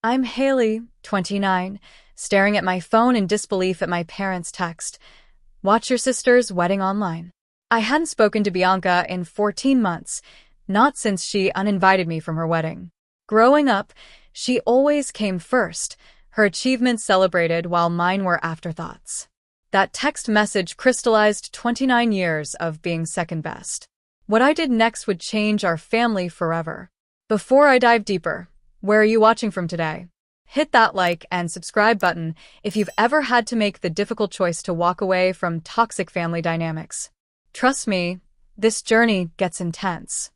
I'm Haley, 29, staring at my phone in disbelief at my parents' text. Watch your sister's wedding online. I hadn't spoken to Bianca in 14 months, not since she uninvited me from her wedding. Growing up, she always came first, her achievements celebrated while mine were afterthoughts. That text message crystallized 29 years of being second best. What I did next would change our family forever. Before I dive deeper, where are you watching from today? Hit that like and subscribe button if you've ever had to make the difficult choice to walk away from toxic family dynamics. Trust me, this journey gets intense.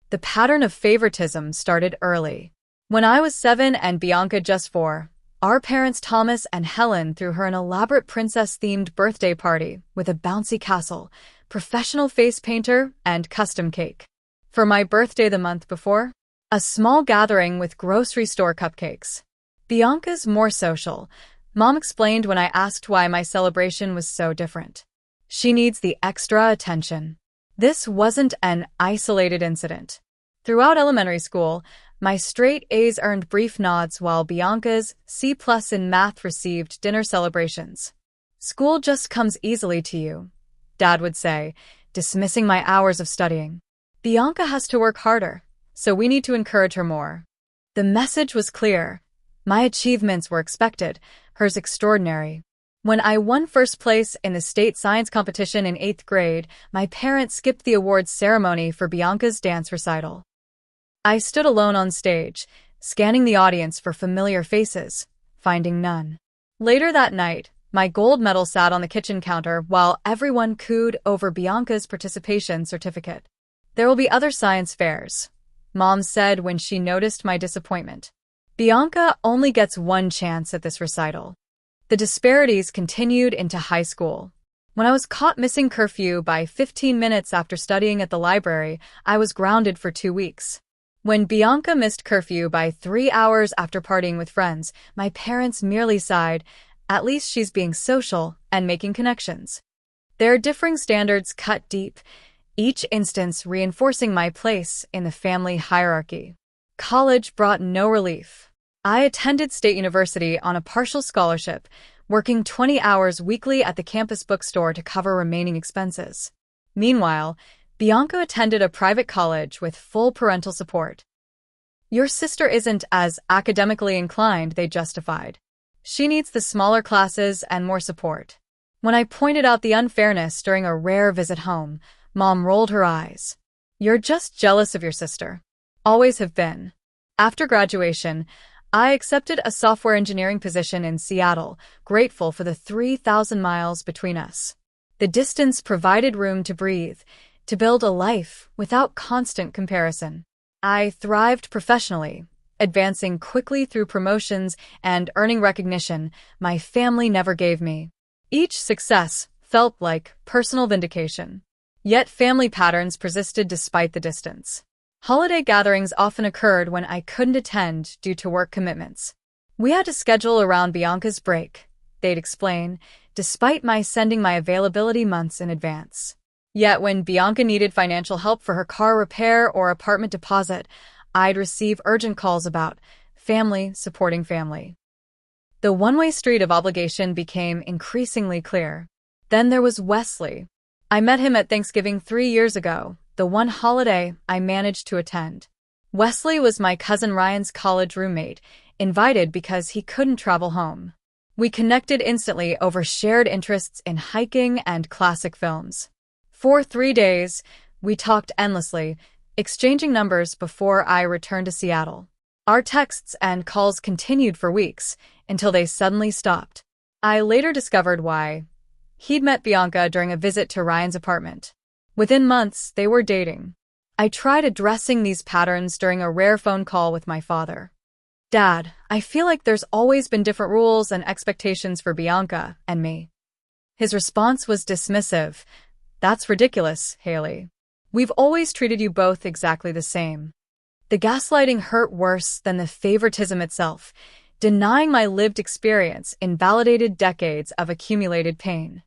The pattern of favoritism started early. When I was 7 and Bianca just 4, our parents Thomas and Helen threw her an elaborate princess-themed birthday party with a bouncy castle, professional face painter, and custom cake. For my birthday the month before, a small gathering with grocery store cupcakes. Bianca's more social. Mom explained when I asked why my celebration was so different. She needs the extra attention. This wasn't an isolated incident. Throughout elementary school, my straight A's earned brief nods while Bianca's C+ in math received dinner celebrations. School just comes easily to you, Dad would say, dismissing my hours of studying. Bianca has to work harder, so we need to encourage her more. The message was clear. My achievements were expected, hers extraordinary. When I won first place in the state science competition in 8th grade, my parents skipped the awards ceremony for Bianca's dance recital. I stood alone on stage, scanning the audience for familiar faces, finding none. Later that night, my gold medal sat on the kitchen counter while everyone cooed over Bianca's participation certificate. There will be other science fairs, Mom said when she noticed my disappointment. Bianca only gets one chance at this recital. The disparities continued into high school. When I was caught missing curfew by 15 minutes after studying at the library, I was grounded for 2 weeks. When Bianca missed curfew by 3 hours after partying with friends, my parents merely sighed, at least she's being social and making connections. Their differing standards cut deep, each instance reinforcing my place in the family hierarchy. College brought no relief. I attended State University on a partial scholarship, working 20 hours weekly at the campus bookstore to cover remaining expenses. Meanwhile, Bianca attended a private college with full parental support. Your sister isn't as academically inclined, they justified. She needs the smaller classes and more support. When I pointed out the unfairness during a rare visit home, Mom rolled her eyes. You're just jealous of your sister. Always have been. After graduation, I accepted a software engineering position in Seattle, grateful for the 3,000 miles between us. The distance provided room to breathe, to build a life without constant comparison. I thrived professionally, advancing quickly through promotions and earning recognition my family never gave me. Each success felt like personal vindication. Yet family patterns persisted despite the distance. Holiday gatherings often occurred when I couldn't attend due to work commitments. We had to schedule around Bianca's break, they'd explain, despite my sending my availability months in advance. Yet when Bianca needed financial help for her car repair or apartment deposit, I'd receive urgent calls about family supporting family. The one-way street of obligation became increasingly clear. Then there was Wesley. I met him at Thanksgiving 3 years ago, the one holiday I managed to attend. Wesley was my cousin Ryan's college roommate, invited because he couldn't travel home. We connected instantly over shared interests in hiking and classic films. For 3 days, we talked endlessly, exchanging numbers before I returned to Seattle. Our texts and calls continued for weeks, until they suddenly stopped. I later discovered why. He'd met Bianca during a visit to Ryan's apartment. Within months, they were dating. I tried addressing these patterns during a rare phone call with my father. Dad, I feel like there's always been different rules and expectations for Bianca and me. His response was dismissive. That's ridiculous, Haley. We've always treated you both exactly the same. The gaslighting hurt worse than the favoritism itself. Denying my lived experience invalidated decades of accumulated pain.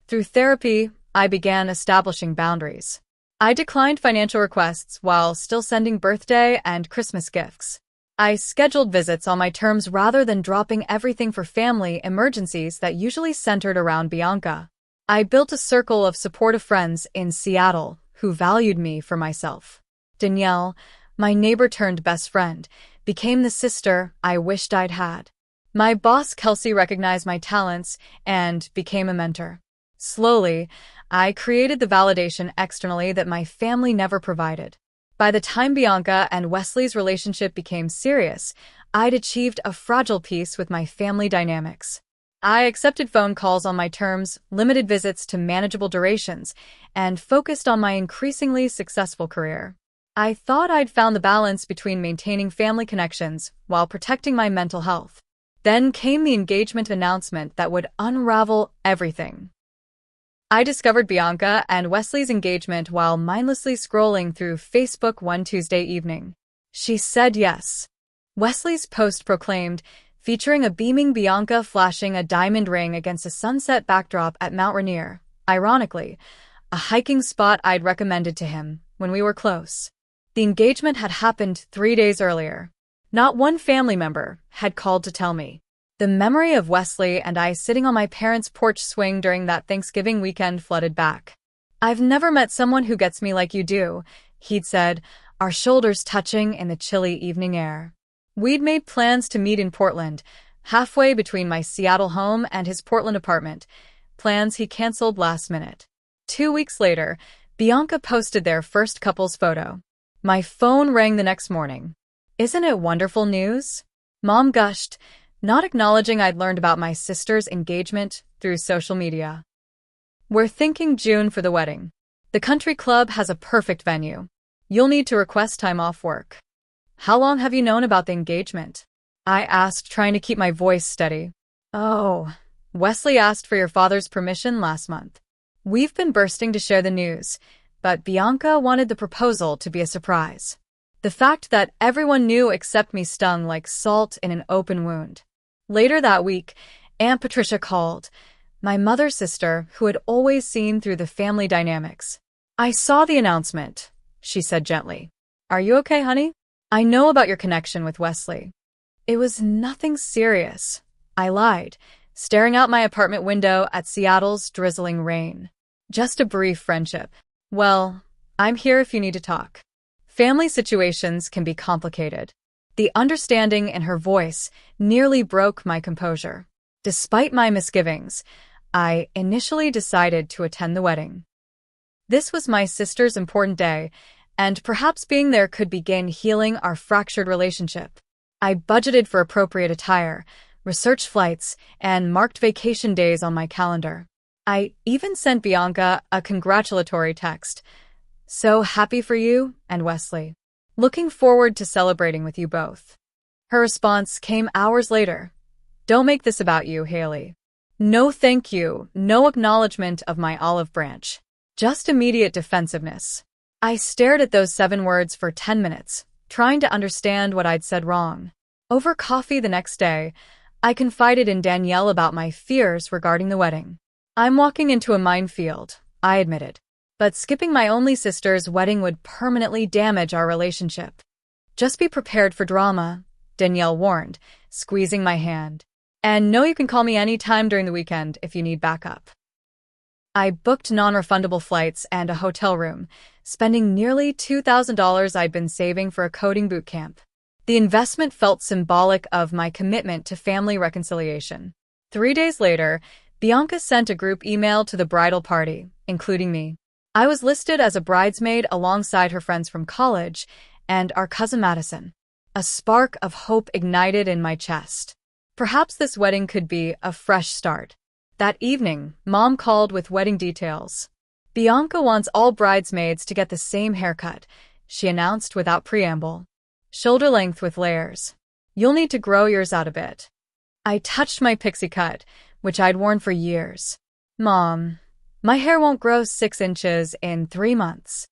Through therapy, I began establishing boundaries. I declined financial requests while still sending birthday and Christmas gifts. I scheduled visits on my terms rather than dropping everything for family emergencies that usually centered around Bianca. I built a circle of supportive friends in Seattle who valued me for myself. Danielle, my neighbor-turned-best friend, became the sister I wished I'd had. My boss Kelsey recognized my talents and became a mentor. Slowly, I created the validation externally that my family never provided. By the time Bianca and Wesley's relationship became serious, I'd achieved a fragile peace with my family dynamics. I accepted phone calls on my terms, limited visits to manageable durations, and focused on my increasingly successful career. I thought I'd found the balance between maintaining family connections while protecting my mental health. Then came the engagement announcement that would unravel everything. I discovered Bianca and Wesley's engagement while mindlessly scrolling through Facebook one Tuesday evening. She said yes. Wesley's post proclaimed, featuring a beaming Bianca flashing a diamond ring against a sunset backdrop at Mount Rainier, ironically, a hiking spot I'd recommended to him when we were close. The engagement had happened 3 days earlier. Not one family member had called to tell me. The memory of Wesley and I sitting on my parents' porch swing during that Thanksgiving weekend flooded back. "I've never met someone who gets me like you do," he'd said, our shoulders touching in the chilly evening air. We'd made plans to meet in Portland, halfway between my Seattle home and his Portland apartment, plans he canceled last minute. 2 weeks later, Bianca posted their first couple's photo. My phone rang the next morning. "Isn't it wonderful news?" Mom gushed, not acknowledging I'd learned about my sister's engagement through social media. "We're thinking June for the wedding. The country club has a perfect venue. You'll need to request time off work." "How long have you known about the engagement?" I asked, trying to keep my voice steady. "Oh, Wesley asked for your father's permission last month. We've been bursting to share the news, but Bianca wanted the proposal to be a surprise." The fact that everyone knew except me stung like salt in an open wound. Later that week, Aunt Patricia called, my mother's sister who had always seen through the family dynamics. "I saw the announcement," she said gently. "Are you okay, honey? I know about your connection with Wesley." "It was nothing serious," I lied, staring out my apartment window at Seattle's drizzling rain. "Just a brief friendship." "Well, I'm here if you need to talk." Family situations can be complicated. The understanding in her voice nearly broke my composure. Despite my misgivings, I initially decided to attend the wedding. This was my sister's important day, and perhaps being there could begin healing our fractured relationship. I budgeted for appropriate attire, researched flights, and marked vacation days on my calendar. I even sent Bianca a congratulatory text. "So happy for you and Wesley. Looking forward to celebrating with you both." Her response came hours later. "Don't make this about you, Haley." No thank you, no acknowledgement of my olive branch. Just immediate defensiveness. I stared at those 7 words for 10 minutes, trying to understand what I'd said wrong. Over coffee the next day, I confided in Danielle about my fears regarding the wedding. "I'm walking into a minefield," I admitted. "But skipping my only sister's wedding would permanently damage our relationship." "Just be prepared for drama," Danielle warned, squeezing my hand. "And know you can call me anytime during the weekend if you need backup." I booked non-refundable flights and a hotel room, spending nearly $2,000 I'd been saving for a coding boot camp. The investment felt symbolic of my commitment to family reconciliation. 3 days later, Bianca sent a group email to the bridal party, including me. I was listed as a bridesmaid alongside her friends from college and our cousin Madison. A spark of hope ignited in my chest. Perhaps this wedding could be a fresh start. That evening, Mom called with wedding details. "Bianca wants all bridesmaids to get the same haircut," she announced without preamble. "Shoulder length with layers. You'll need to grow yours out a bit." I touched my pixie cut, which I'd worn for years. "Mom, my hair won't grow 6 inches in 3 months."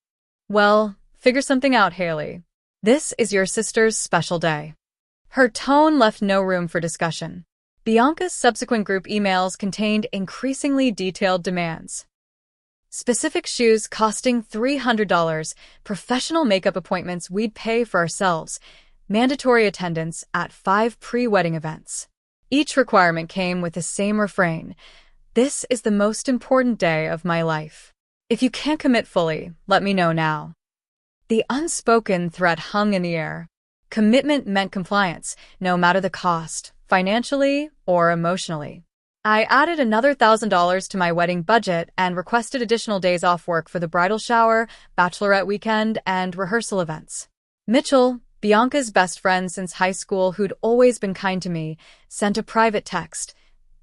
"Well, figure something out, Haley. This is your sister's special day." Her tone left no room for discussion. Bianca's subsequent group emails contained increasingly detailed demands. Specific shoes costing $300, professional makeup appointments we'd pay for ourselves, mandatory attendance at 5 pre-wedding events. Each requirement came with the same refrain: "This is the most important day of my life. If you can't commit fully, let me know now." The unspoken threat hung in the air. Commitment meant compliance, no matter the cost, financially or emotionally. I added another $1,000 to my wedding budget and requested additional days off work for the bridal shower, bachelorette weekend, and rehearsal events. Mitchell, Bianca's best friend since high school who'd always been kind to me, sent a private text.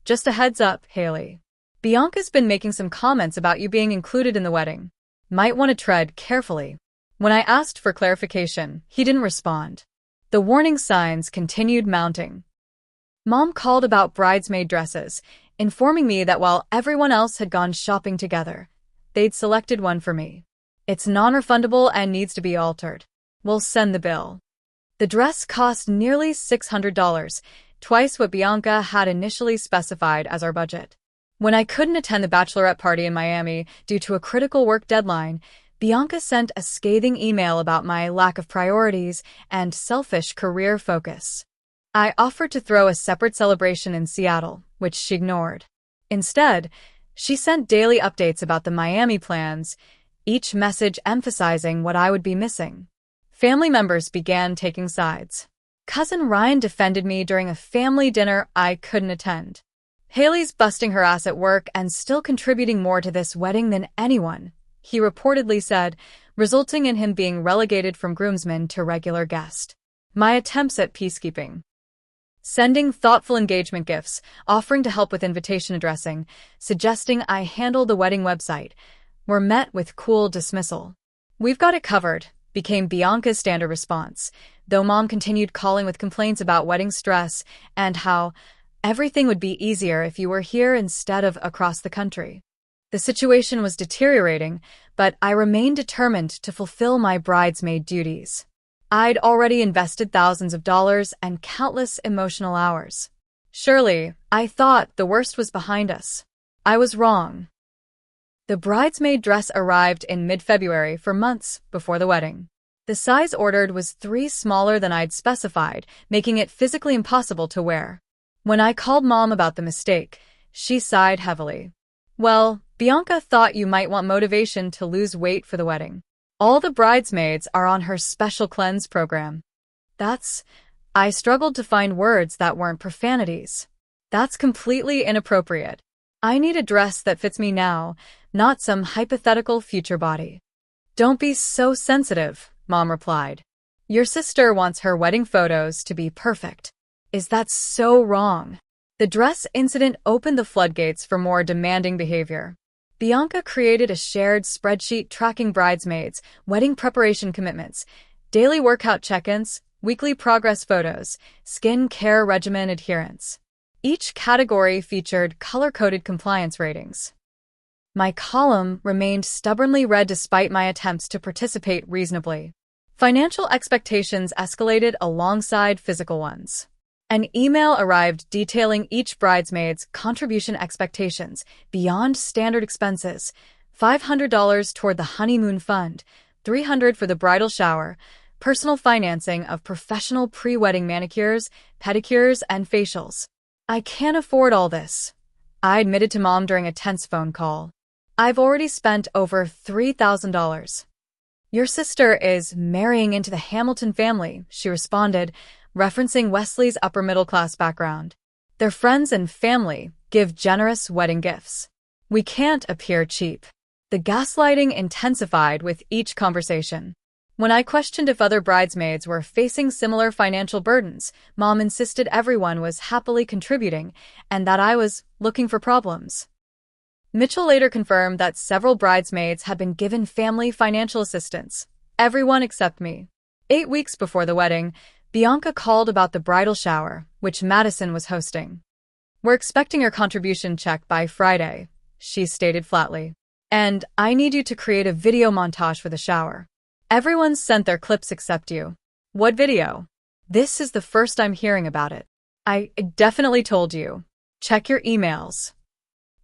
"Just a heads up, Haley. Bianca's been making some comments about you being included in the wedding. Might want to tread carefully." When I asked for clarification, he didn't respond. The warning signs continued mounting. Mom called about bridesmaid dresses, informing me that while everyone else had gone shopping together, they'd selected one for me. "It's non-refundable and needs to be altered. We'll send the bill." The dress cost nearly $600, twice what Bianca had initially specified as our budget. When I couldn't attend the bachelorette party in Miami due to a critical work deadline, Bianca sent a scathing email about my lack of priorities and selfish career focus. I offered to throw a separate celebration in Seattle, which she ignored. Instead, she sent daily updates about the Miami plans, each message emphasizing what I would be missing. Family members began taking sides. Cousin Ryan defended me during a family dinner I couldn't attend. "Haley's busting her ass at work and still contributing more to this wedding than anyone," he reportedly said, resulting in him being relegated from groomsman to regular guest. My attempts at peacekeeping. Sending thoughtful engagement gifts, offering to help with invitation addressing, suggesting I handle the wedding website, were met with cool dismissal. "We've got it covered," became Bianca's standard response, though Mom continued calling with complaints about wedding stress and how everything would be easier if you were here instead of across the country. The situation was deteriorating, but I remained determined to fulfill my bridesmaid duties. I'd already invested thousands of dollars and countless emotional hours. Surely, I thought the worst was behind us. I was wrong. The bridesmaid dress arrived in mid-February for months before the wedding. The size ordered was 3 smaller than I'd specified, making it physically impossible to wear. When I called Mom about the mistake, she sighed heavily. "Well, Bianca thought you might want motivation to lose weight for the wedding. All the bridesmaids are on her special cleanse program." I struggled to find words that weren't profanities. "That's completely inappropriate. I need a dress that fits me now, not some hypothetical future body." "Don't be so sensitive," Mom replied. "Your sister wants her wedding photos to be perfect." Is that so wrong? The dress incident opened the floodgates for more demanding behavior. Bianca created a shared spreadsheet tracking bridesmaids, wedding preparation commitments, daily workout check-ins, weekly progress photos, skin care regimen adherence. Each category featured color-coded compliance ratings. My column remained stubbornly red despite my attempts to participate reasonably. Financial expectations escalated alongside physical ones. An email arrived detailing each bridesmaid's contribution expectations beyond standard expenses: $500 toward the honeymoon fund, $300 for the bridal shower, personal financing of professional pre-wedding manicures, pedicures, and facials. "I can't afford all this," I admitted to Mom during a tense phone call. "I've already spent over $3,000. "Your sister is marrying into the Hamilton family," she responded, referencing Wesley's upper-middle-class background. "Their friends and family give generous wedding gifts. We can't appear cheap." The gaslighting intensified with each conversation. When I questioned if other bridesmaids were facing similar financial burdens, Mom insisted everyone was happily contributing and that I was looking for problems. Mitchell later confirmed that several bridesmaids had been given family financial assistance. Everyone except me. 8 weeks before the wedding, Bianca called about the bridal shower, which Madison was hosting. "We're expecting your contribution check by Friday," she stated flatly. "And I need you to create a video montage for the shower. Everyone's sent their clips except you." "What video?" "This is the first I'm hearing about it." "I definitely told you. Check your emails."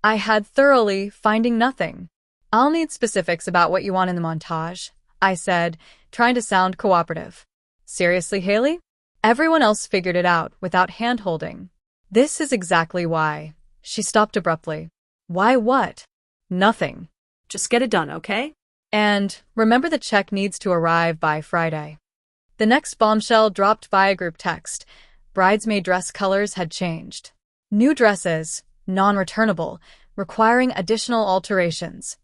I had thoroughly, finding nothing. "I'll need specifics about what you want in the montage," I said, trying to sound cooperative. "Seriously, Haley? Everyone else figured it out without hand-holding. This is exactly why. She stopped abruptly. Why what? Nothing. Just get it done, okay? And remember the check needs to arrive by Friday. The next bombshell dropped via group text. Bridesmaid dress colors had changed. New dresses, non-returnable, requiring additional alterations,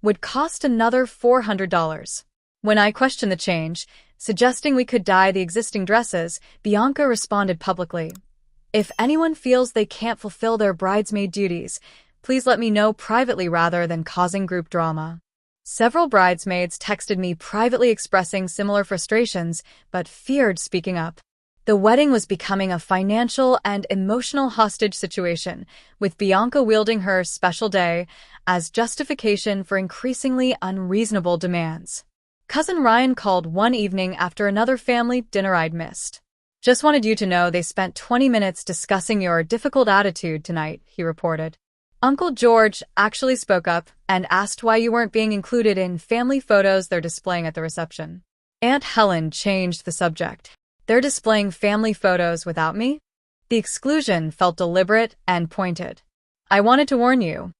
would cost another $400. When I questioned the change, suggesting we could dye the existing dresses, Bianca responded publicly. If anyone feels they can't fulfill their bridesmaid duties, please let me know privately rather than causing group drama. Several bridesmaids texted me privately expressing similar frustrations, but feared speaking up. The wedding was becoming a financial and emotional hostage situation, with Bianca wielding her special day as justification for increasingly unreasonable demands. Cousin Ryan called one evening after another family dinner I'd missed. Just wanted you to know they spent 20 minutes discussing your difficult attitude tonight, he reported. Uncle George actually spoke up and asked why you weren't being included in family photos they're displaying at the reception. Aunt Helen changed the subject. They're displaying family photos without me? The exclusion felt deliberate and pointed. I wanted to warn you.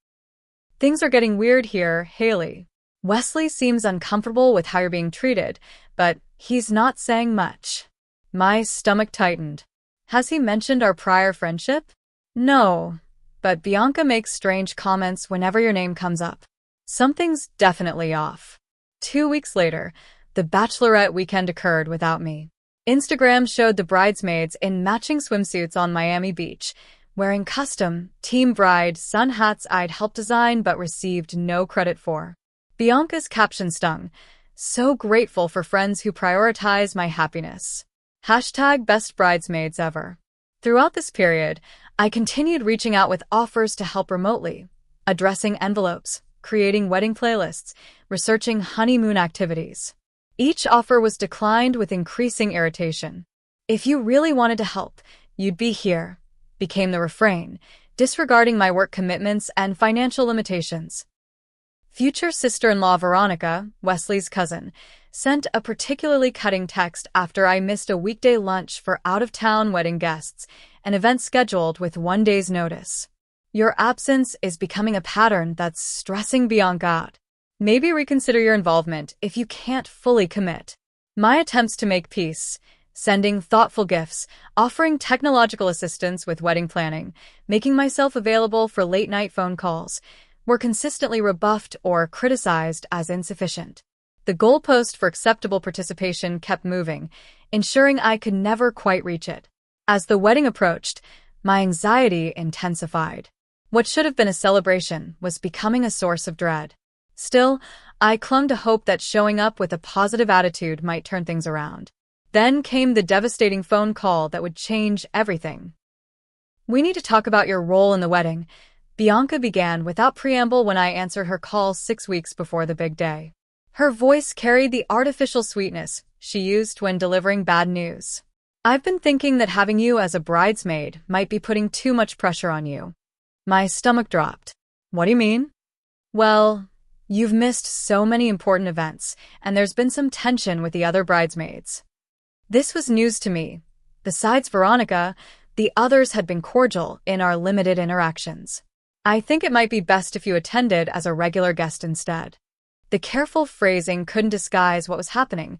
Things are getting weird here, Haley. Wesley seems uncomfortable with how you're being treated, but he's not saying much. My stomach tightened. Has he mentioned our prior friendship? No, but Bianca makes strange comments whenever your name comes up. Something's definitely off. 2 weeks later, the bachelorette weekend occurred without me. Instagram showed the bridesmaids in matching swimsuits on Miami Beach, wearing custom Team Bride sun hats I'd helped design but received no credit for. Bianca's caption stung. So grateful for friends who prioritize my happiness. #best bridesmaids ever. Throughout this period, I continued reaching out with offers to help remotely, addressing envelopes, creating wedding playlists, researching honeymoon activities. Each offer was declined with increasing irritation. If you really wanted to help, you'd be here, became the refrain, disregarding my work commitments and financial limitations. Future sister-in-law Veronica, Wesley's cousin, sent a particularly cutting text after I missed a weekday lunch for out-of-town wedding guests, an event scheduled with 1 day's notice. Your absence is becoming a pattern that's stressing Bianca out. Maybe reconsider your involvement if you can't fully commit. My attempts to make peace, sending thoughtful gifts, offering technological assistance with wedding planning, making myself available for late-night phone calls, were consistently rebuffed or criticized as insufficient. The goalpost for acceptable participation kept moving, ensuring I could never quite reach it. As the wedding approached, my anxiety intensified. What should have been a celebration was becoming a source of dread. Still, I clung to hope that showing up with a positive attitude might turn things around. Then came the devastating phone call that would change everything. We need to talk about your role in the wedding, Bianca began without preamble when I answered her call 6 weeks before the big day. Her voice carried the artificial sweetness she used when delivering bad news. I've been thinking that having you as a bridesmaid might be putting too much pressure on you. My stomach dropped. What do you mean? Well, you've missed so many important events, and there's been some tension with the other bridesmaids. This was news to me. Besides Veronica, the others had been cordial in our limited interactions. I think it might be best if you attended as a regular guest instead. The careful phrasing couldn't disguise what was happening.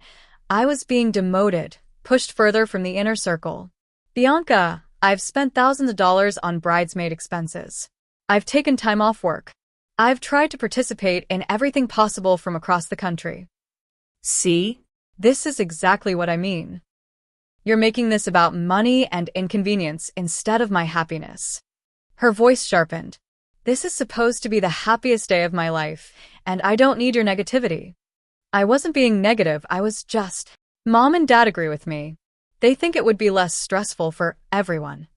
I was being demoted, pushed further from the inner circle. Bianca, I've spent thousands of dollars on bridesmaid expenses. I've taken time off work. I've tried to participate in everything possible from across the country. See? This is exactly what I mean. You're making this about money and inconvenience instead of my happiness. Her voice sharpened. This is supposed to be the happiest day of my life, and I don't need your negativity. I wasn't being negative, I was just... Mom and Dad agree with me. They think it would be less stressful for everyone.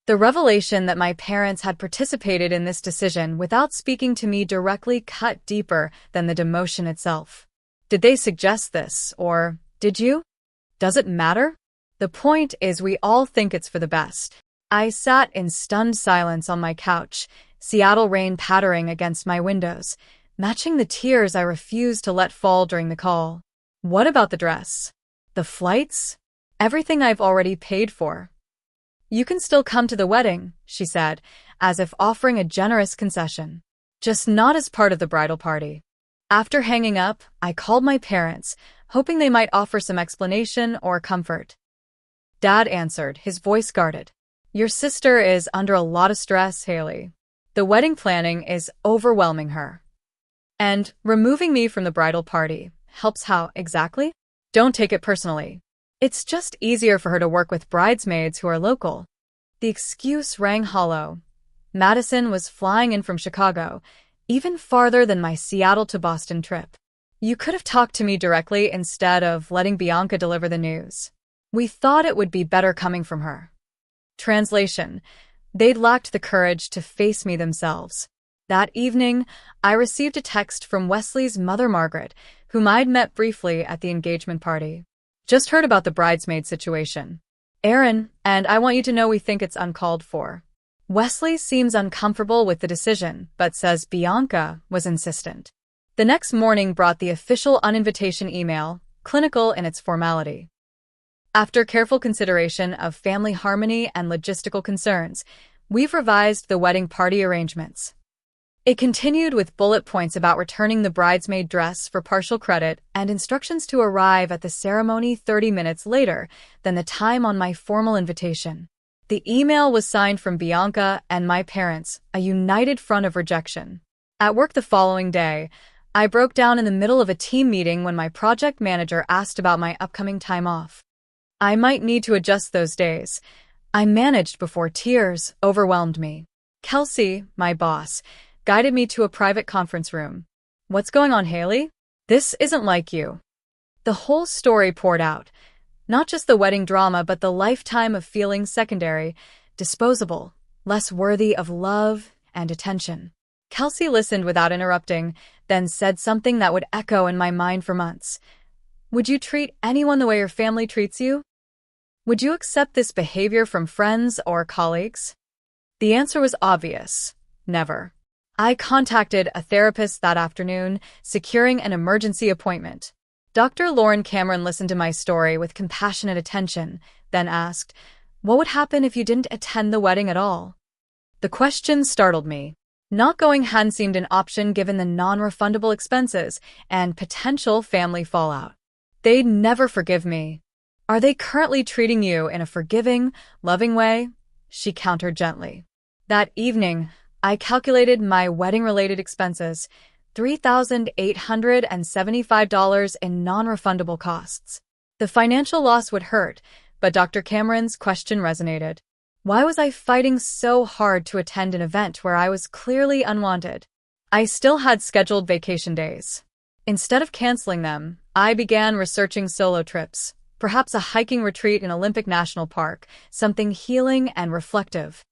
The revelation that my parents had participated in this decision without speaking to me directly cut deeper than the demotion itself. Did they suggest this, or did you? Does it matter? The point is we all think it's for the best. I sat in stunned silence on my couch, Seattle rain pattering against my windows, matching the tears I refused to let fall during the call. What about the dress? The flights? Everything I've already paid for. You can still come to the wedding, she said, as if offering a generous concession. Just not as part of the bridal party. After hanging up, I called my parents, hoping they might offer some explanation or comfort. Dad answered, his voice guarded. Your sister is under a lot of stress, Haley. The wedding planning is overwhelming her. And removing me from the bridal party helps how exactly? Don't take it personally. It's just easier for her to work with bridesmaids who are local. The excuse rang hollow. Madison was flying in from Chicago, even farther than my Seattle to Boston trip. You could have talked to me directly instead of letting Bianca deliver the news. We thought it would be better coming from her. Translation: they'd lacked the courage to face me themselves. That evening, I received a text from Wesley's mother, Margaret, whom I'd met briefly at the engagement party. Just heard about the bridesmaid situation. Aaron, and I want you to know we think it's uncalled for. Wesley seems uncomfortable with the decision, but says Bianca was insistent. The next morning brought the official uninvitation email, clinical in its formality. After careful consideration of family harmony and logistical concerns, we've revised the wedding party arrangements. It continued with bullet points about returning the bridesmaid dress for partial credit and instructions to arrive at the ceremony 30 minutes later than the time on my formal invitation. The email was signed from Bianca and my parents, a united front of rejection. At work the following day, I broke down in the middle of a team meeting when my project manager asked about my upcoming time off. I might need to adjust those days. I managed before tears overwhelmed me. Kelsey, my boss, guided me to a private conference room. What's going on, Haley? This isn't like you. The whole story poured out. Not just the wedding drama, but the lifetime of feeling secondary, disposable, less worthy of love and attention. Kelsey listened without interrupting, then said something that would echo in my mind for months. Would you treat anyone the way your family treats you? Would you accept this behavior from friends or colleagues? The answer was obvious. Never. I contacted a therapist that afternoon, securing an emergency appointment. Dr. Lauren Cameron listened to my story with compassionate attention, then asked, what would happen if you didn't attend the wedding at all? The question startled me. Not going hadn't seemed an option given the non-refundable expenses and potential family fallout. They'd never forgive me. Are they currently treating you in a forgiving, loving way? She countered gently. That evening, I calculated my wedding-related expenses, $3,875 in non-refundable costs. The financial loss would hurt, but Dr. Cameron's question resonated. Why was I fighting so hard to attend an event where I was clearly unwanted? I still had scheduled vacation days. Instead of canceling them, I began researching solo trips, perhaps a hiking retreat in Olympic National Park, something healing and reflective.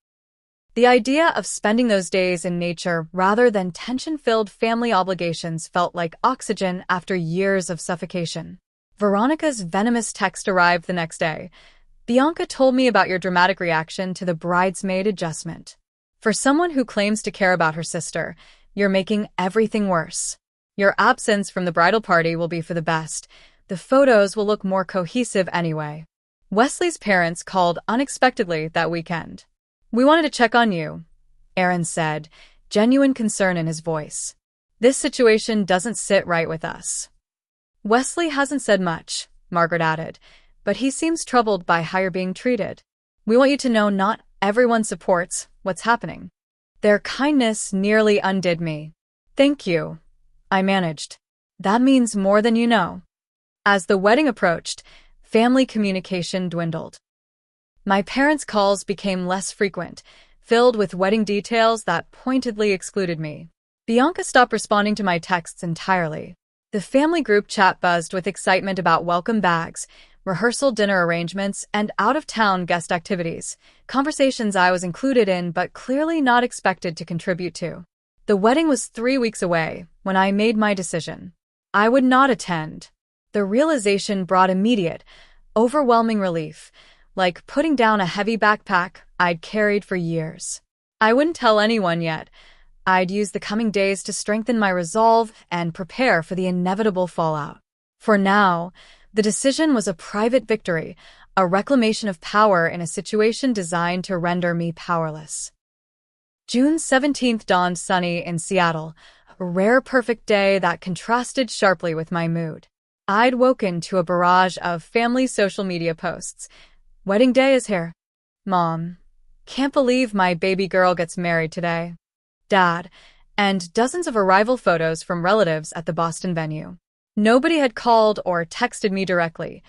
The idea of spending those days in nature rather than tension-filled family obligations felt like oxygen after years of suffocation. Veronica's venomous text arrived the next day. Bianca told me about your dramatic reaction to the bridesmaid adjustment. For someone who claims to care about her sister, you're making everything worse. Your absence from the bridal party will be for the best. The photos will look more cohesive anyway. Wesley's parents called unexpectedly that weekend. We wanted to check on you, Aaron said, genuine concern in his voice. This situation doesn't sit right with us. Wesley hasn't said much, Margaret added, but he seems troubled by how you're being treated. We want you to know not everyone supports what's happening. Their kindness nearly undid me. Thank you, I managed. That means more than you know. As the wedding approached, family communication dwindled. My parents' calls became less frequent, filled with wedding details that pointedly excluded me. Bianca stopped responding to my texts entirely. The family group chat buzzed with excitement about welcome bags, rehearsal dinner arrangements, and out-of-town guest activities, conversations I was included in but clearly not expected to contribute to. The wedding was 3 weeks away when I made my decision. I would not attend. The realization brought immediate, overwhelming relief, like putting down a heavy backpack I'd carried for years. I wouldn't tell anyone yet. I'd use the coming days to strengthen my resolve and prepare for the inevitable fallout. For now, the decision was a private victory, a reclamation of power in a situation designed to render me powerless. June 17th dawned sunny in Seattle, a rare perfect day that contrasted sharply with my mood. I'd woken to a barrage of family social media posts. Wedding day is here. Mom, can't believe my baby girl gets married today. Dad, and dozens of arrival photos from relatives at the Boston venue. Nobody had called or texted me directly,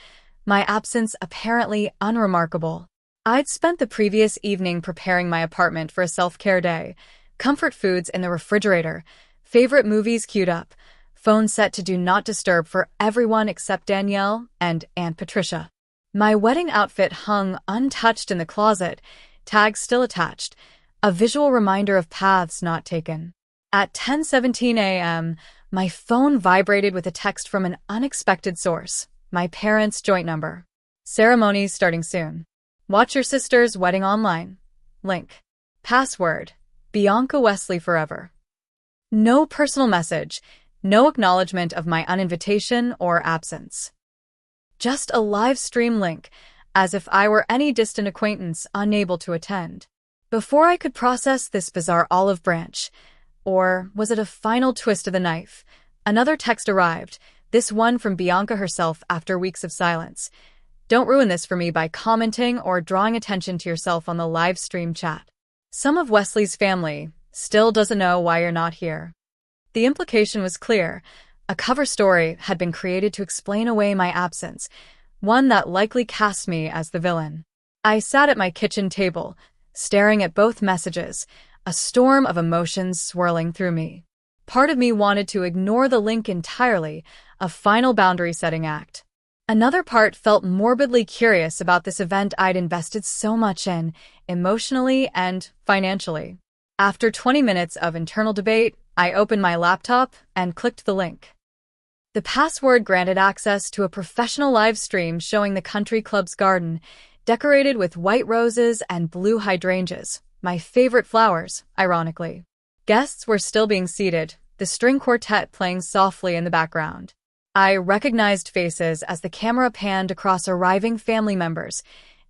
my absence apparently unremarkable. I'd spent the previous evening preparing my apartment for a self-care day, comfort foods in the refrigerator, favorite movies queued up, phone set to do not disturb for everyone except Danielle and Aunt Patricia. My wedding outfit hung untouched in the closet, tags still attached, a visual reminder of paths not taken. At 10:17 a.m., my phone vibrated with a text from an unexpected source, my parents' joint number. Ceremonies starting soon. Watch your sister's wedding online. Link. Password. Bianca Wesley forever. No personal message, no acknowledgement of my uninvitation or absence. Just a live stream link, as if I were any distant acquaintance unable to attend. Before I could process this bizarre olive branch, or was it a final twist of the knife, another text arrived, this one from Bianca herself after weeks of silence. Don't ruin this for me by commenting or drawing attention to yourself on the live stream chat. Some of Wesley's family still doesn't know why you're not here. The implication was clear. A cover story had been created to explain away my absence, one that likely cast me as the villain. I sat at my kitchen table, staring at both messages, a storm of emotions swirling through me. Part of me wanted to ignore the link entirely, a final boundary-setting act. Another part felt morbidly curious about this event I'd invested so much in, emotionally and financially. After 20 minutes of internal debate, I opened my laptop and clicked the link. The password granted access to a professional live stream showing the country club's garden, decorated with white roses and blue hydrangeas, my favorite flowers, ironically. Guests were still being seated, the string quartet playing softly in the background. I recognized faces as the camera panned across arriving family members,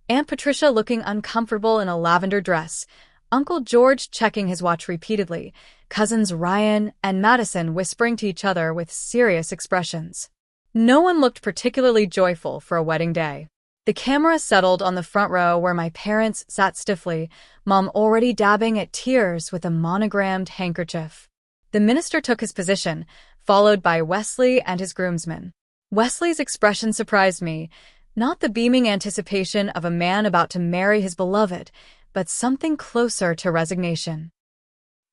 Aunt Patricia looking uncomfortable in a lavender dress, Uncle George checking his watch repeatedly, cousins Ryan and Madison whispering to each other with serious expressions. No one looked particularly joyful for a wedding day. The camera settled on the front row where my parents sat stiffly, Mom already dabbing at tears with a monogrammed handkerchief. The minister took his position, followed by Wesley and his groomsmen. Wesley's expression surprised me, not the beaming anticipation of a man about to marry his beloved, but something closer to resignation.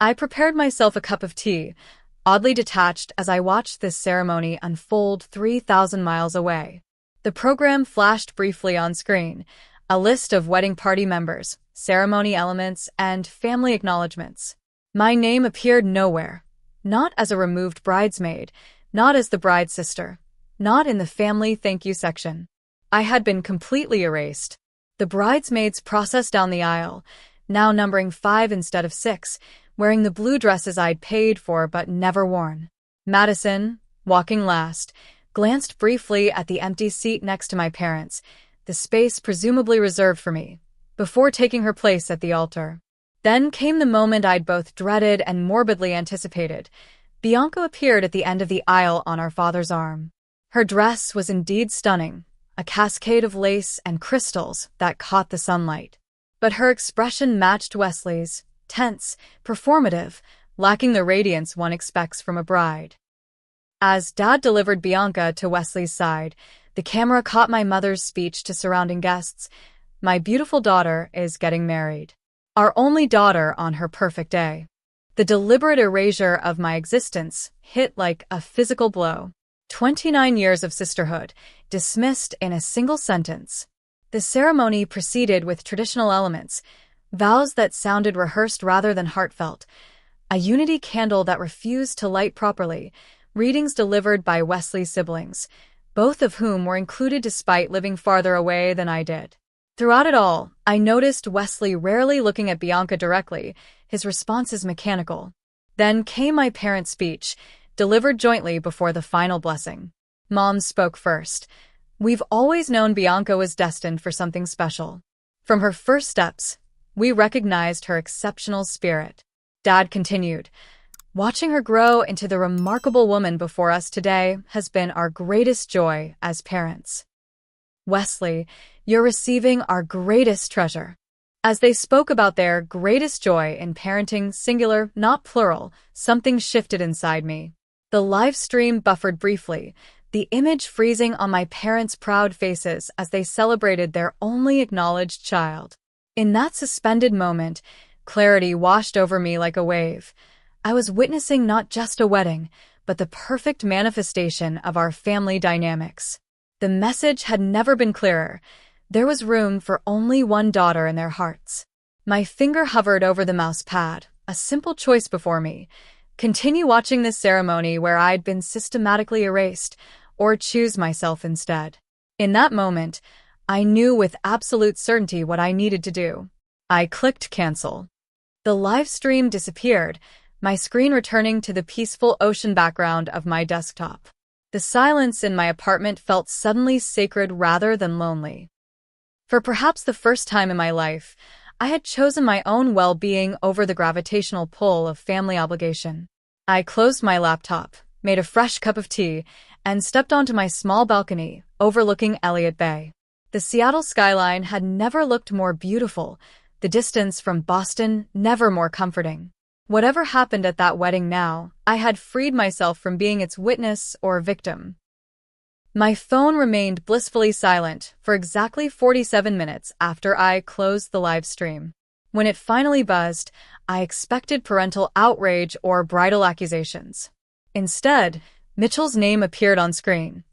I prepared myself a cup of tea, oddly detached as I watched this ceremony unfold 3,000 miles away. The program flashed briefly on screen, a list of wedding party members, ceremony elements, and family acknowledgements. My name appeared nowhere, not as a removed bridesmaid, not as the bride's sister, not in the family thank you section. I had been completely erased. The bridesmaids processed down the aisle, now numbering 5 instead of 6, wearing the blue dresses I'd paid for but never worn. Madison, walking last, glanced briefly at the empty seat next to my parents, the space presumably reserved for me, before taking her place at the altar. Then came the moment I'd both dreaded and morbidly anticipated. Bianca appeared at the end of the aisle on our father's arm. Her dress was indeed stunning, a cascade of lace and crystals that caught the sunlight. But her expression matched Wesley's, tense, performative, lacking the radiance one expects from a bride. As Dad delivered Bianca to Wesley's side, the camera caught my mother's speech to surrounding guests. My beautiful daughter is getting married. Our only daughter on her perfect day. The deliberate erasure of my existence hit like a physical blow. 29 years of sisterhood, dismissed in a single sentence. The ceremony proceeded with traditional elements, vows that sounded rehearsed rather than heartfelt, a unity candle that refused to light properly, readings delivered by Wesley's siblings, both of whom were included despite living farther away than I did. Throughout it all, I noticed Wesley rarely looking at Bianca directly, his responses mechanical. Then came my parents' speech, delivered jointly before the final blessing. Mom spoke first, We've always known Bianca was destined for something special. From her first steps, we recognized her exceptional spirit. Dad continued, "Watching her grow into the remarkable woman before us today has been our greatest joy as parents. Wesley, you're receiving our greatest treasure." As they spoke about their greatest joy in parenting, singular, not plural, something shifted inside me. The live stream buffered briefly, the image freezing on my parents' proud faces as they celebrated their only acknowledged child. In that suspended moment, clarity washed over me like a wave. I was witnessing not just a wedding, but the perfect manifestation of our family dynamics. The message had never been clearer. There was room for only one daughter in their hearts. My finger hovered over the mouse pad, a simple choice before me. Continue watching this ceremony where I'd been systematically erased, or choose myself instead. In that moment, I knew with absolute certainty what I needed to do. I clicked cancel. The live stream disappeared, my screen returning to the peaceful ocean background of my desktop. The silence in my apartment felt suddenly sacred rather than lonely. For perhaps the first time in my life, I had chosen my own well-being over the gravitational pull of family obligation. I closed my laptop, made a fresh cup of tea, and stepped onto my small balcony overlooking Elliott Bay. The Seattle skyline had never looked more beautiful, the distance from Boston never more comforting. Whatever happened at that wedding now, I had freed myself from being its witness or victim. My phone remained blissfully silent for exactly 47 minutes after I closed the live stream. When it finally buzzed, I expected parental outrage or bridal accusations. Instead, Mitchell's name appeared on screen.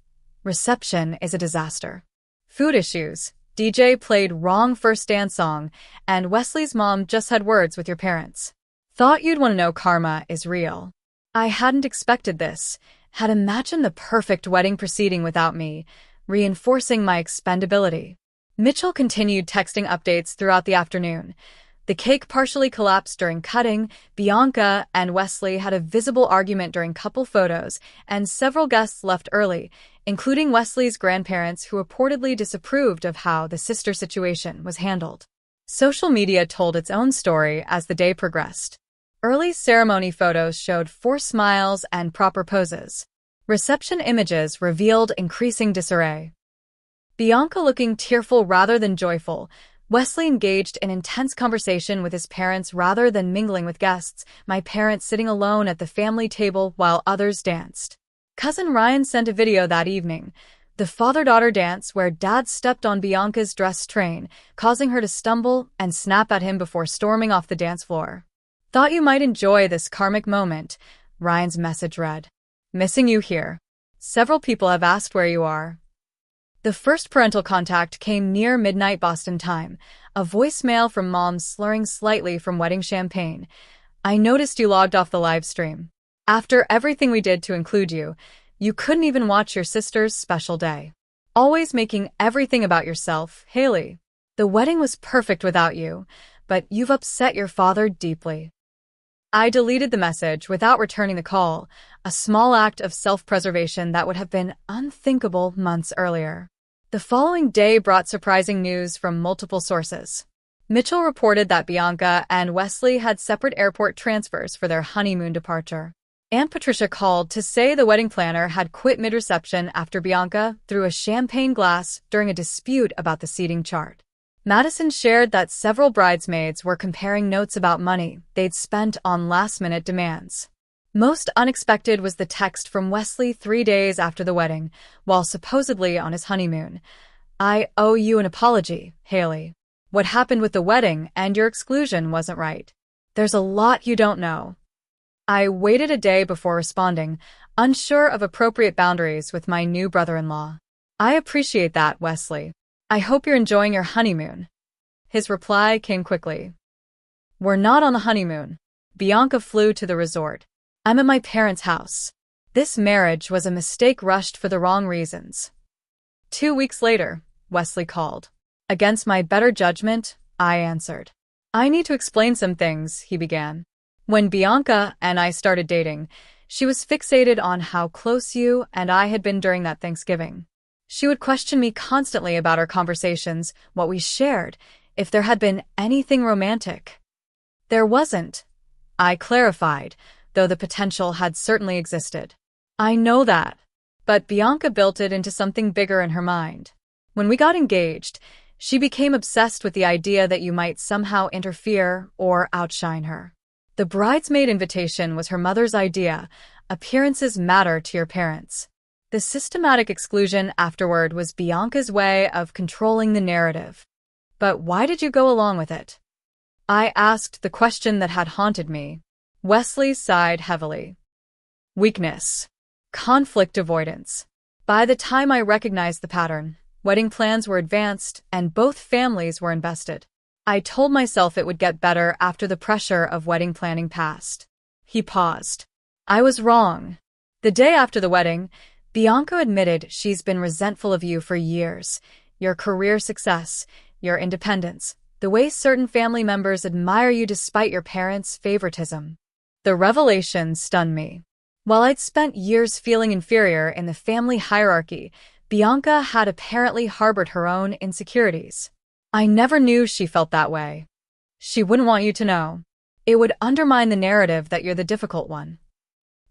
Reception is a disaster. Food issues. DJ played wrong first dance song, and Wesley's mom just had words with your parents. Thought you'd want to know karma is real. I hadn't expected this. Had imagined the perfect wedding proceeding without me, reinforcing my expendability. Mitchell continued texting updates throughout the afternoon. The cake partially collapsed during cutting, Bianca and Wesley had a visible argument during couple photos, and several guests left early, including Wesley's grandparents who reportedly disapproved of how the sister situation was handled. Social media told its own story as the day progressed. Early ceremony photos showed forced smiles and proper poses. Reception images revealed increasing disarray. Bianca looking tearful rather than joyful, Wesley engaged in intense conversation with his parents rather than mingling with guests, my parents sitting alone at the family table while others danced. Cousin Ryan sent a video that evening, the father-daughter dance where Dad stepped on Bianca's dress train, causing her to stumble and snap at him before storming off the dance floor. "Thought you might enjoy this karmic moment," Ryan's message read. "Missing you here. Several people have asked where you are." The first parental contact came near midnight Boston time, a voicemail from Mom slurring slightly from wedding champagne. "I noticed you logged off the live stream. After everything we did to include you, you couldn't even watch your sister's special day. Always making everything about yourself, Haley. The wedding was perfect without you, but you've upset your father deeply." I deleted the message without returning the call, a small act of self-preservation that would have been unthinkable months earlier. The following day brought surprising news from multiple sources. Mitchell reported that Bianca and Wesley had separate airport transfers for their honeymoon departure. Aunt Patricia called to say the wedding planner had quit mid-reception after Bianca threw a champagne glass during a dispute about the seating chart. Madison shared that several bridesmaids were comparing notes about money they'd spent on last-minute demands. Most unexpected was the text from Wesley 3 days after the wedding, while supposedly on his honeymoon. "I owe you an apology, Haley. What happened with the wedding and your exclusion wasn't right. There's a lot you don't know." I waited a day before responding, unsure of appropriate boundaries with my new brother-in-law. "I appreciate that, Wesley. I hope you're enjoying your honeymoon." His reply came quickly. "We're not on the honeymoon. Bianca flew to the resort. I'm at my parents' house. This marriage was a mistake rushed for the wrong reasons." 2 weeks later, Wesley called. Against my better judgment, I answered. "I need to explain some things," he began. "When Bianca and I started dating, she was fixated on how close you and I had been during that Thanksgiving. She would question me constantly about our conversations, what we shared, if there had been anything romantic. There wasn't, I clarified, though the potential had certainly existed. I know that. But Bianca built it into something bigger in her mind. When we got engaged, she became obsessed with the idea that you might somehow interfere or outshine her. The bridesmaid invitation was her mother's idea. Appearances matter to your parents. The systematic exclusion afterward was Bianca's way of controlling the narrative. But why did you go along with it? I asked the question that had haunted me. Wesley sighed heavily. Weakness. Conflict avoidance. By the time I recognized the pattern, wedding plans were advanced and both families were invested. I told myself it would get better after the pressure of wedding planning passed. He paused. I was wrong. The day after the wedding, Bianca admitted she's been resentful of you for years. Your career success, your independence, the way certain family members admire you despite your parents' favoritism. The revelation stunned me. While I'd spent years feeling inferior in the family hierarchy, Bianca had apparently harbored her own insecurities. I never knew she felt that way. She wouldn't want you to know. It would undermine the narrative that you're the difficult one.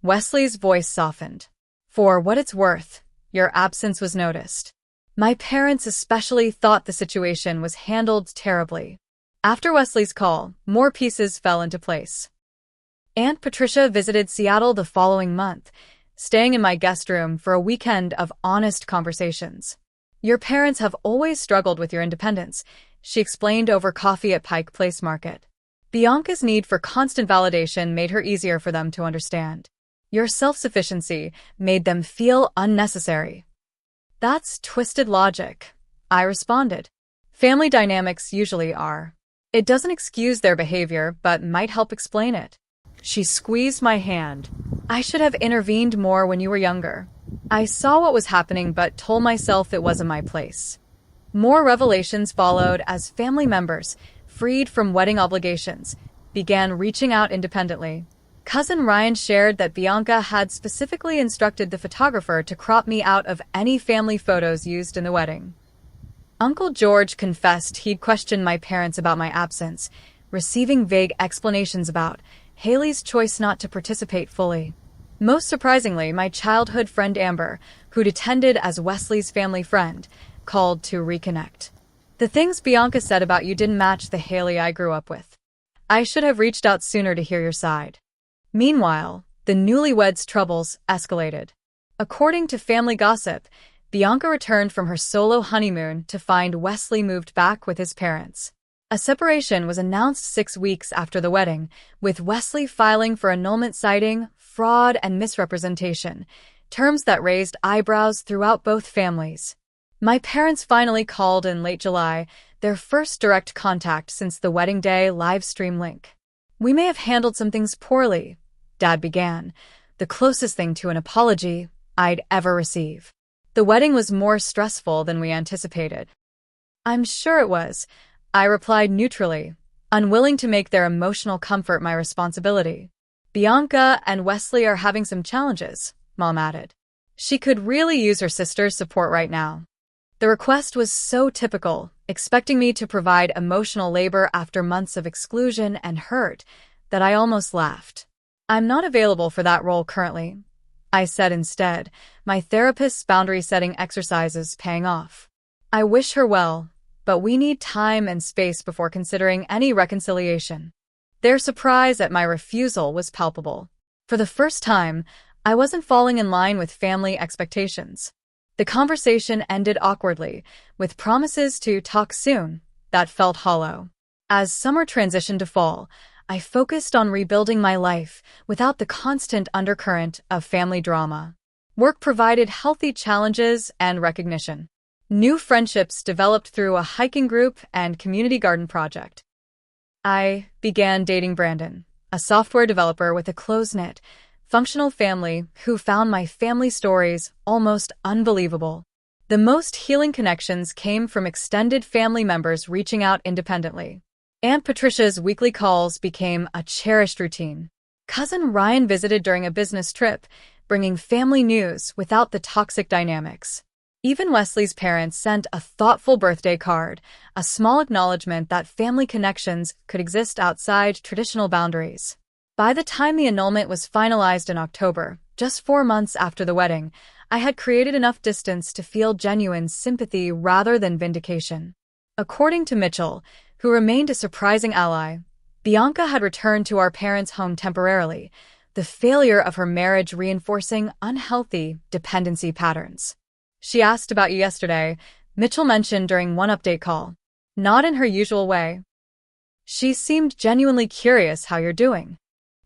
Wesley's voice softened. For what it's worth, your absence was noticed. My parents especially thought the situation was handled terribly. After Wesley's call, more pieces fell into place. Aunt Patricia visited Seattle the following month, staying in my guest room for a weekend of honest conversations. Your parents have always struggled with your independence, she explained over coffee at Pike Place Market. Bianca's need for constant validation made her easier for them to understand. Your self-sufficiency made them feel unnecessary. That's twisted logic, I responded. Family dynamics usually are. It doesn't excuse their behavior, but might help explain it. She squeezed my hand. I should have intervened more when you were younger. I saw what was happening but told myself it wasn't my place. More revelations followed as family members, freed from wedding obligations, began reaching out independently. Cousin Ryan shared that Bianca had specifically instructed the photographer to crop me out of any family photos used in the wedding. Uncle George confessed he'd questioned my parents about my absence, receiving vague explanations about Haley's choice not to participate fully. Most surprisingly, my childhood friend Amber, who'd attended as Wesley's family friend, called to reconnect. The things Bianca said about you didn't match the Haley I grew up with. I should have reached out sooner to hear your side. Meanwhile, the newlyweds' troubles escalated. According to family gossip, Bianca returned from her solo honeymoon to find Wesley moved back with his parents. A separation was announced 6 weeks after the wedding, with Wesley filing for annulment citing fraud and misrepresentation, terms that raised eyebrows throughout both families. My parents finally called in late July, their first direct contact since the wedding day live stream link. We may have handled some things poorly, Dad began, the closest thing to an apology I'd ever receive. The wedding was more stressful than we anticipated. I'm sure it was, I replied neutrally, unwilling to make their emotional comfort my responsibility. Bianca and Wesley are having some challenges, Mom added. She could really use her sister's support right now. The request was so typical, expecting me to provide emotional labor after months of exclusion and hurt, that I almost laughed. I'm not available for that role currently, I said instead, my therapist's boundary-setting exercises paying off. I wish her well, but we need time and space before considering any reconciliation. Their surprise at my refusal was palpable. For the first time, I wasn't falling in line with family expectations. The conversation ended awkwardly, with promises to talk soon that felt hollow. As summer transitioned to fall, I focused on rebuilding my life without the constant undercurrent of family drama. Work provided healthy challenges and recognition. New friendships developed through a hiking group and community garden project. I began dating Brandon, a software developer with a close-knit, functional family who found my family stories almost unbelievable. The most healing connections came from extended family members reaching out independently. Aunt Patricia's weekly calls became a cherished routine. Cousin Ryan visited during a business trip, bringing family news without the toxic dynamics. Even Wesley's parents sent a thoughtful birthday card, a small acknowledgement that family connections could exist outside traditional boundaries. By the time the annulment was finalized in October, just 4 months after the wedding, I had created enough distance to feel genuine sympathy rather than vindication. According to Mitchell, who remained a surprising ally, Bianca had returned to our parents' home temporarily, the failure of her marriage reinforcing unhealthy dependency patterns. She asked about you yesterday, Mitchell mentioned during one update call. Not in her usual way. She seemed genuinely curious how you're doing.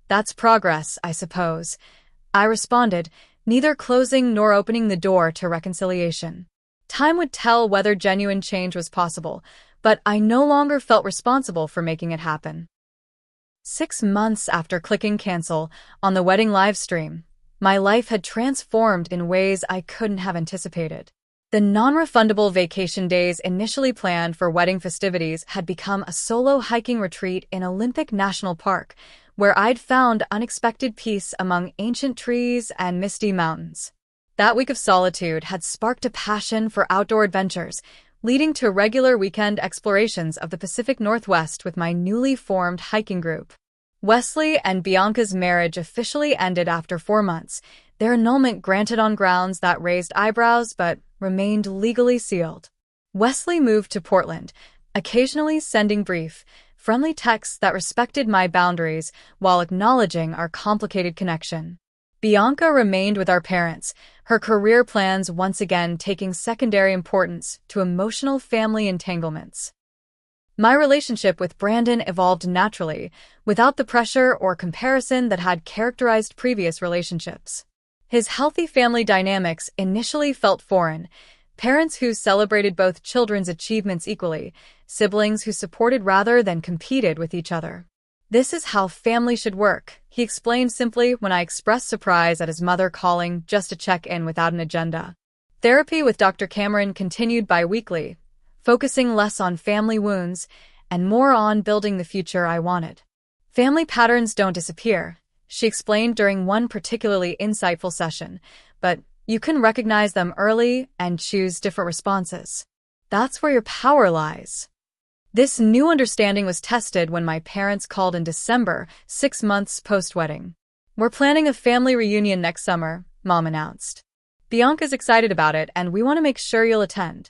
That's progress, I suppose. I responded, neither closing nor opening the door to reconciliation. Time would tell whether genuine change was possible, but I no longer felt responsible for making it happen. 6 months after clicking cancel on the wedding livestream, my life had transformed in ways I couldn't have anticipated. The non-refundable vacation days initially planned for wedding festivities had become a solo hiking retreat in Olympic National Park, where I'd found unexpected peace among ancient trees and misty mountains. That week of solitude had sparked a passion for outdoor adventures, leading to regular weekend explorations of the Pacific Northwest with my newly formed hiking group. Wesley and Bianca's marriage officially ended after 4 months, their annulment granted on grounds that raised eyebrows but remained legally sealed. Wesley moved to Portland, occasionally sending brief, friendly texts that respected my boundaries while acknowledging our complicated connection. Bianca remained with our parents, her career plans once again taking secondary importance to emotional family entanglements. My relationship with Brandon evolved naturally, without the pressure or comparison that had characterized previous relationships. His healthy family dynamics initially felt foreign, parents who celebrated both children's achievements equally, siblings who supported rather than competed with each other. This is how family should work, he explained simply when I expressed surprise at his mother calling just to check in without an agenda. Therapy with Dr. Cameron continued bi-weekly, focusing less on family wounds and more on building the future I wanted. Family patterns don't disappear, she explained during one particularly insightful session, but you can recognize them early and choose different responses. That's where your power lies. This new understanding was tested when my parents called in December, 6 months post-wedding. We're planning a family reunion next summer, Mom announced. Bianca's excited about it, and we want to make sure you'll attend.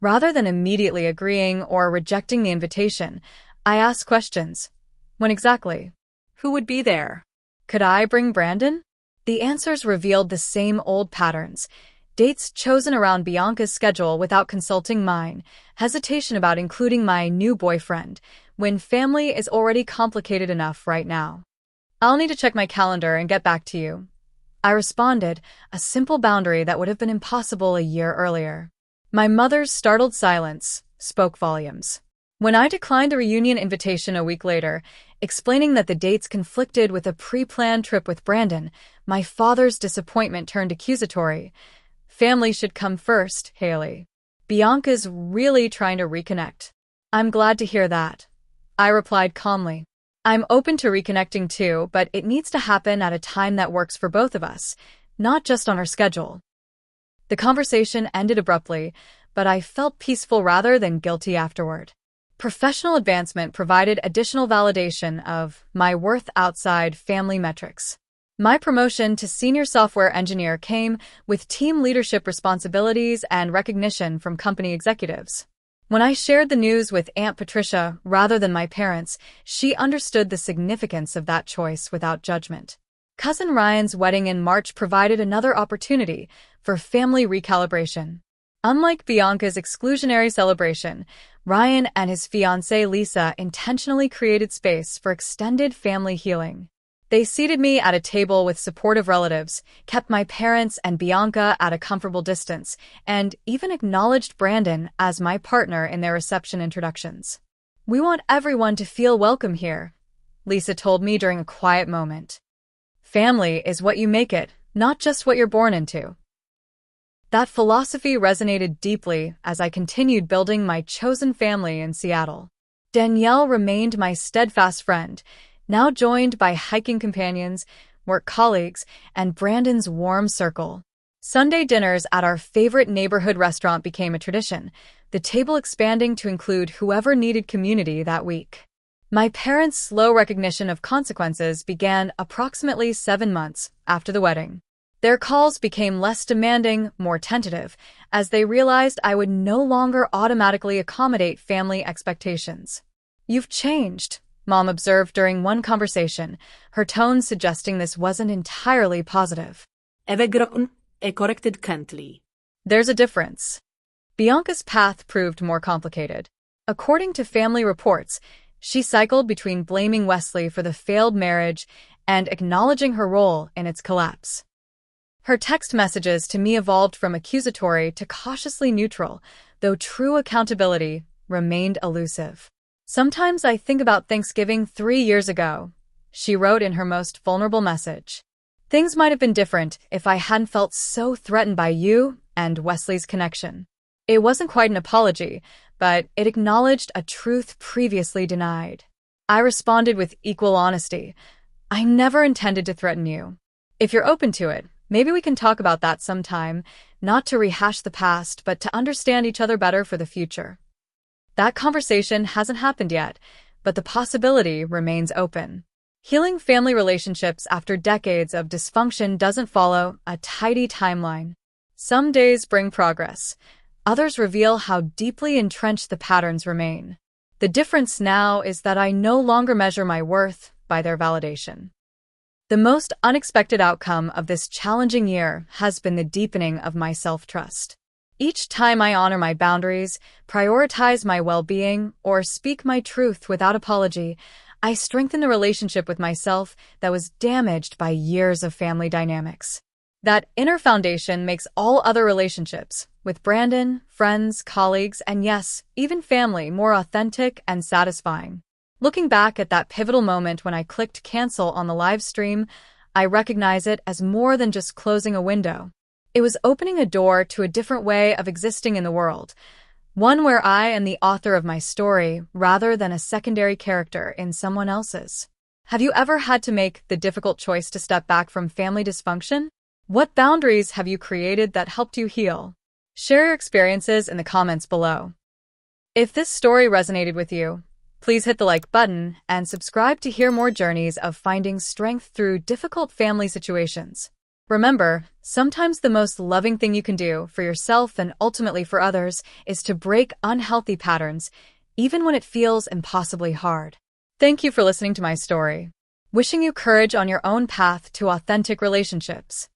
Rather than immediately agreeing or rejecting the invitation, I asked questions. When exactly? Who would be there? Could I bring Brandon? The answers revealed the same old patterns. Dates chosen around Bianca's schedule without consulting mine, hesitation about including my new boyfriend, when family is already complicated enough right now. I'll need to check my calendar and get back to you. I responded, a simple boundary that would have been impossible a year earlier. My mother's startled silence spoke volumes. When I declined the reunion invitation a week later, explaining that the dates conflicted with a pre-planned trip with Brandon, my father's disappointment turned accusatory. Family should come first, Haley. Bianca's really trying to reconnect. I'm glad to hear that. I replied calmly. I'm open to reconnecting too, but it needs to happen at a time that works for both of us, not just on our schedule. The conversation ended abruptly, but I felt peaceful rather than guilty afterward. Professional advancement provided additional validation of my worth outside family metrics. My promotion to senior software engineer came with team leadership responsibilities and recognition from company executives. When I shared the news with Aunt Patricia rather than my parents, she understood the significance of that choice without judgment. Cousin Ryan's wedding in March provided another opportunity for family recalibration. Unlike Bianca's exclusionary celebration, Ryan and his fiancée Lisa intentionally created space for extended family healing. They seated me at a table with supportive relatives, kept my parents and Bianca at a comfortable distance, and even acknowledged Brandon as my partner in their reception introductions. We want everyone to feel welcome here, Lisa told me during a quiet moment. Family is what you make it, not just what you're born into. That philosophy resonated deeply as I continued building my chosen family in Seattle. Danielle remained my steadfast friend, now joined by hiking companions, work colleagues, and Brandon's warm circle. Sunday dinners at our favorite neighborhood restaurant became a tradition, the table expanding to include whoever needed community that week. My parents' slow recognition of consequences began approximately 7 months after the wedding. Their calls became less demanding, more tentative, as they realized I would no longer automatically accommodate family expectations. "You've changed," Mom observed during one conversation, her tone suggesting this wasn't entirely positive. "Eve grown," corrected Kentley. There's a difference. Bianca's path proved more complicated. According to family reports, she cycled between blaming Wesley for the failed marriage and acknowledging her role in its collapse. Her text messages to me evolved from accusatory to cautiously neutral, though true accountability remained elusive. "Sometimes I think about Thanksgiving 3 years ago," she wrote in her most vulnerable message. "Things might have been different if I hadn't felt so threatened by you and Wesley's connection." It wasn't quite an apology, but it acknowledged a truth previously denied. I responded with equal honesty. "I never intended to threaten you. If you're open to it, maybe we can talk about that sometime, not to rehash the past, but to understand each other better for the future." That conversation hasn't happened yet, but the possibility remains open. Healing family relationships after decades of dysfunction doesn't follow a tidy timeline. Some days bring progress. Others reveal how deeply entrenched the patterns remain. The difference now is that I no longer measure my worth by their validation. The most unexpected outcome of this challenging year has been the deepening of my self-trust. Each time I honor my boundaries, prioritize my well-being, or speak my truth without apology, I strengthen the relationship with myself that was damaged by years of family dynamics. That inner foundation makes all other relationships, with Brandon, friends, colleagues, and yes, even family, more authentic and satisfying. Looking back at that pivotal moment when I clicked cancel on the live stream, I recognize it as more than just closing a window. It was opening a door to a different way of existing in the world, one where I am the author of my story rather than a secondary character in someone else's. Have you ever had to make the difficult choice to step back from family dysfunction? What boundaries have you created that helped you heal? Share your experiences in the comments below. If this story resonated with you, please hit the like button and subscribe to hear more journeys of finding strength through difficult family situations. Remember, sometimes the most loving thing you can do for yourself and ultimately for others is to break unhealthy patterns, even when it feels impossibly hard. Thank you for listening to my story. Wishing you courage on your own path to authentic relationships.